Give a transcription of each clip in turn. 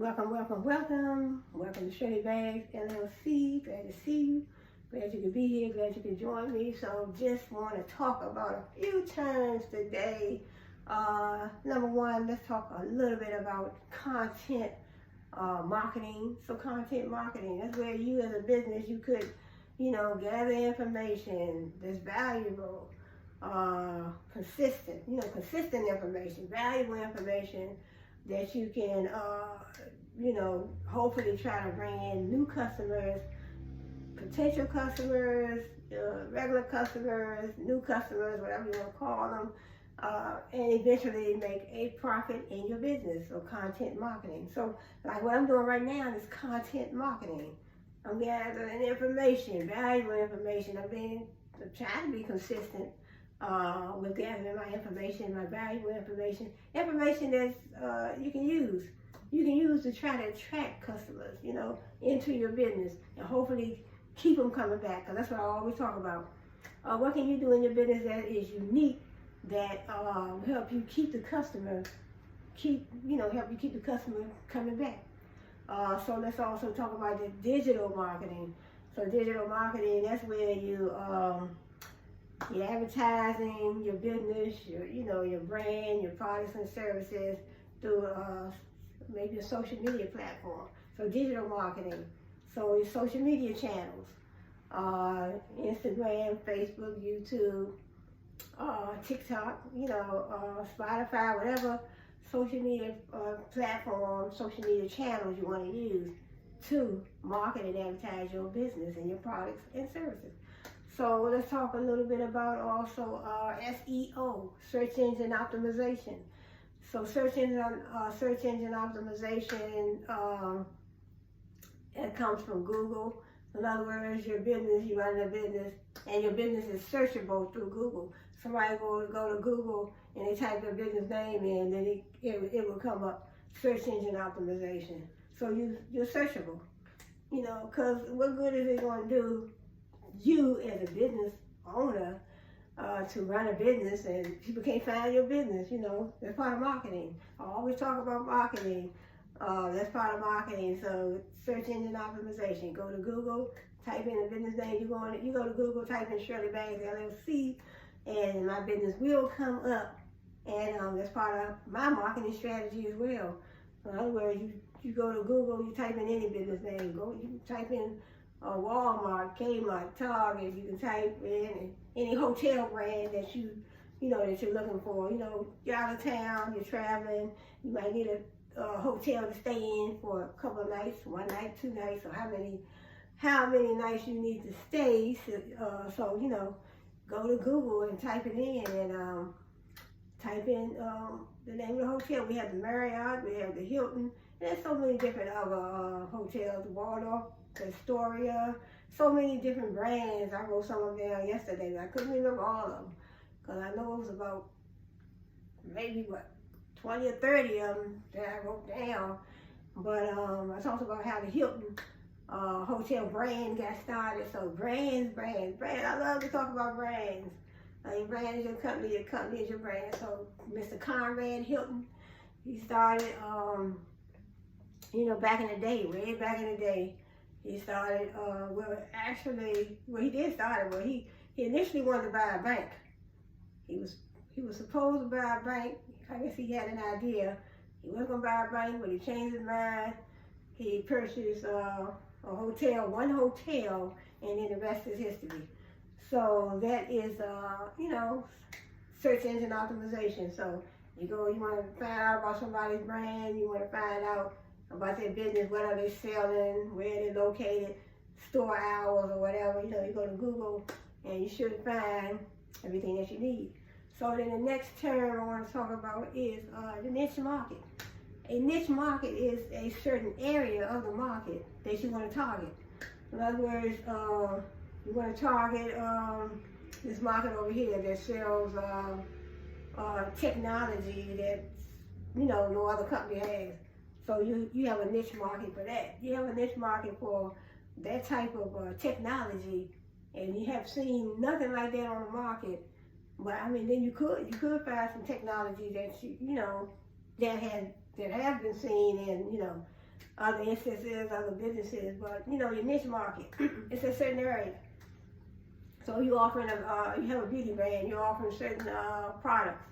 Welcome, welcome, welcome. Welcome to Shirley Bags LLC. Glad to see you. Glad you could be here. Glad you could join me. So just want to talk about a few terms today. Number one, let's talk a little bit about content marketing. So content marketing, that's where you as a business, you could, gather information that's valuable, consistent information, valuable information that you can, hopefully try to bring in new customers, potential customers, regular customers, new customers, whatever you want to call them, and eventually make a profit in your business. So content marketing. So like what I'm doing right now is content marketing. I'm gathering information, valuable information. I'm trying to be consistent with gathering my information, my valuable information that you can use. You can use to try to attract customers, into your business and hopefully keep them coming back. Because that's what I always talk about. What can you do in your business that is unique that help you keep the customer, help you keep the customer coming back. So let's also talk about the digital marketing. So digital marketing, that's where you're advertising your business, your brand, your products and services through maybe a social media platform. So digital marketing. So your social media channels, Instagram, Facebook, YouTube, TikTok, Spotify, whatever social media platform, social media channels you want to use to market and advertise your business and your products and services. So let's talk a little bit about also SEO, search engine optimization. So search engine optimization, it comes from Google. In other words, your business, you run a business, and your business is searchable through Google. Somebody go to Google and they type their business name in, then it will come up search engine optimization. So you're searchable, because what good is it going to do you as a business owner to run a business and people can't find your business? That's part of marketing. I always talk about marketing. That's part of marketing. So search engine optimization. Go to Google, type in the business name. You go to Google, type in Shirley Bags LLC, and my business will come up. And that's part of my marketing strategy as well. In other words, you go to Google, you type in any business name. You type in Walmart, Kmart, Target. You can type in any hotel brand that that you're looking for. You're out of town, you're traveling, you might need a hotel to stay in for a couple of nights, 1 night, 2 nights, or how many nights you need to stay. So go to Google and type it in, and type in the name of the hotel. We have the Marriott, we have the Hilton, and there's so many different other hotels, the Waldorf, the Astoria, so many different brands. I wrote some of them down yesterday, but I couldn't remember all of them, because I know it was about maybe 20 or 30 of them that I wrote down. But I talked about how the Hilton hotel brand got started. So brands. I love to talk about brands. Your brand is your company is your brand. So Mr. Conrad Hilton, he started, back in the day, way back in the day. He started, he initially wanted to buy a bank. He was supposed to buy a bank. I guess he had an idea. He wasn't going to buy a bank, but he changed his mind. He purchased one hotel, and then the rest is history. So that is, search engine optimization. So you want to find out about somebody's brand, you want to find out about their business, what are they selling, where they're located, store hours or whatever. You go to Google and you should find everything that you need. So then the next term I want to talk about is the niche market. A niche market is a certain area of the market that you want to target. In other words, you want to target this market over here that sells technology that no other company has. So you have a niche market for that. You have a niche market for that type of technology, and you have seen nothing like that on the market. But I mean, then you could find some technology that that have been seen, and other instances, other businesses, but you know, your niche market, it's a certain area. So you offering you have a beauty brand, you're offering certain products,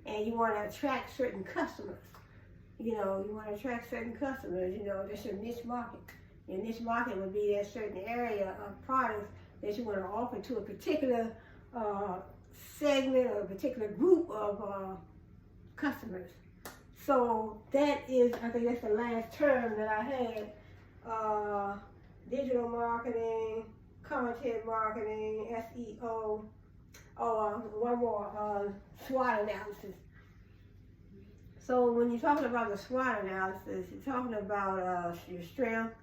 and you want to attract certain customers. You know, you want to attract certain customers. You know, that's your niche market. Your niche market would be that certain area of products that you want to offer to a particular segment or a particular group of customers. So that is, I think that's the last term that I had. Digital marketing, content marketing, SEO. One more, SWOT analysis. So when you're talking about the SWOT analysis, you're talking about your strength.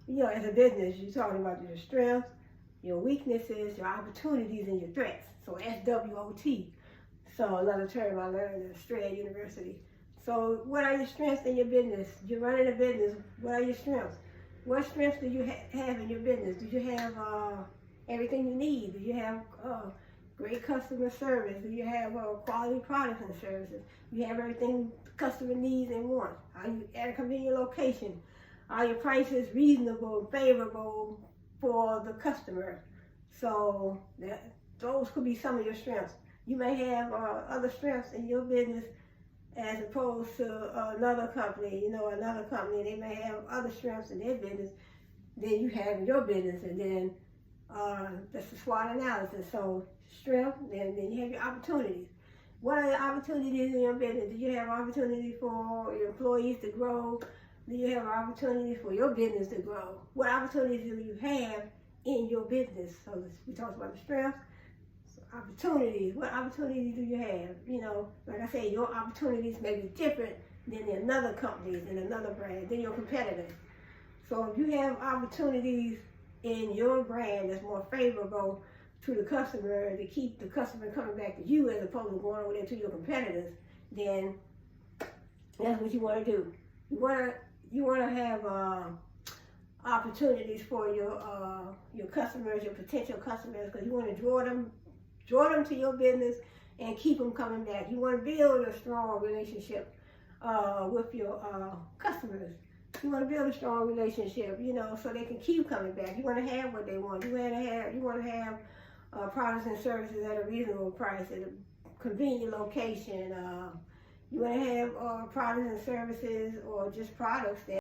You know, as a business, you're talking about your strengths, your weaknesses, your opportunities, and your threats. So SWOT. So another term I learned at Strayer University. So what are your strengths in your business? You're running a business. What are your strengths? What strengths do you have in your business? Do you have everything you need? Do you have great customer service? Do you have quality products and services? Do you have everything the customer needs and wants? Are you at a convenient location? Are your prices reasonable, favorable for the customer? So those could be some of your strengths. You may have other strengths in your business as opposed to another company. You know, another company, they may have other strengths in their business than you have in your business. And then that's the SWOT analysis. So strength, and then you have your opportunities. What are the opportunities in your business? Do you have opportunities for your employees to grow? Do you have opportunities for your business to grow? What opportunities do you have in your business? So we talked about the strengths, so opportunities. What opportunities do you have? You know, like I said, your opportunities may be different than another company's and another brand, than your competitors. So if you have opportunities in your brand that's more favorable to the customer, to keep the customer coming back to you as opposed to going over there to your competitors, then that's what you want to do. You want to have opportunities for your customers, your potential customers, because you want to draw them to your business and keep them coming back. You want to build a strong relationship with your customers. You want to build a strong relationship, you know, so they can keep coming back. You want to have what they want. You want to have products and services at a reasonable price, at a convenient location. You want to have products and services, or just products that